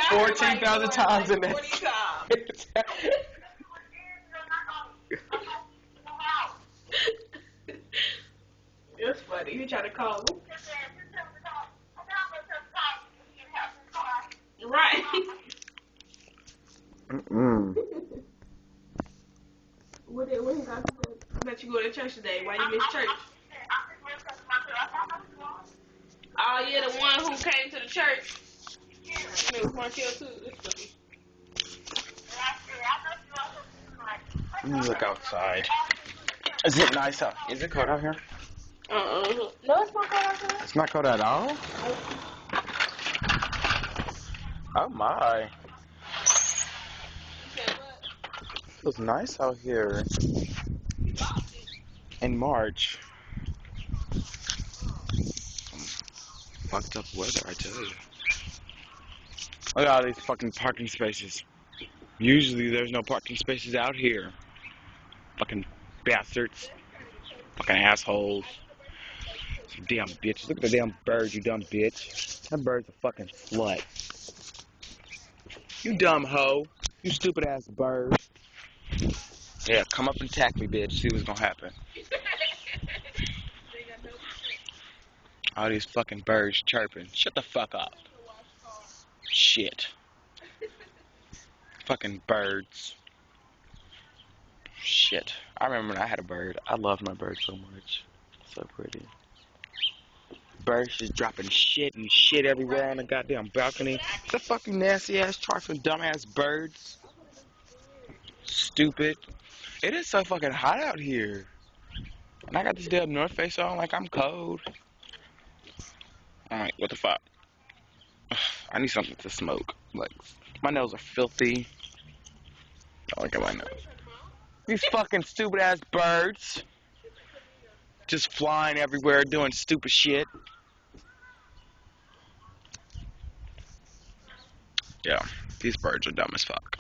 14,000 times in that. 40 times. It's funny. You try to call him. Right. What he got to do? I bet you go to church today. Why you miss church? Oh, yeah, the one who came to the church. It was Markel, too. It's funny. Let me look outside. Is it nice out? Is it cold out here? No, it's not cold out here. It's not cold at all? Oh my. It feels nice out here. In March. Fucked up weather, I tell you. Look at all these fucking parking spaces. Usually there's no parking spaces out here. Fucking bastards. Fucking assholes. You damn bitch. Look at the damn bird, you dumb bitch. That bird's a fucking slut. You dumb hoe. You stupid ass bird. Yeah, come up and attack me, bitch. See what's gonna happen. All these fucking birds chirping. Shut the fuck up. Shit. Fucking birds. Shit. I remember when I had a bird. I loved my bird so much. So pretty. Birds just dropping shit and shit everywhere on the goddamn balcony. The fucking nasty ass, trifling dumbass birds. Stupid. It is so fucking hot out here. And I got this damn North Face on like I'm cold. Alright, what the fuck? I need something to smoke. Like, my nails are filthy. Oh, look at my nose. These fucking stupid ass birds. Just flying everywhere doing stupid shit. Yeah, these birds are dumb as fuck.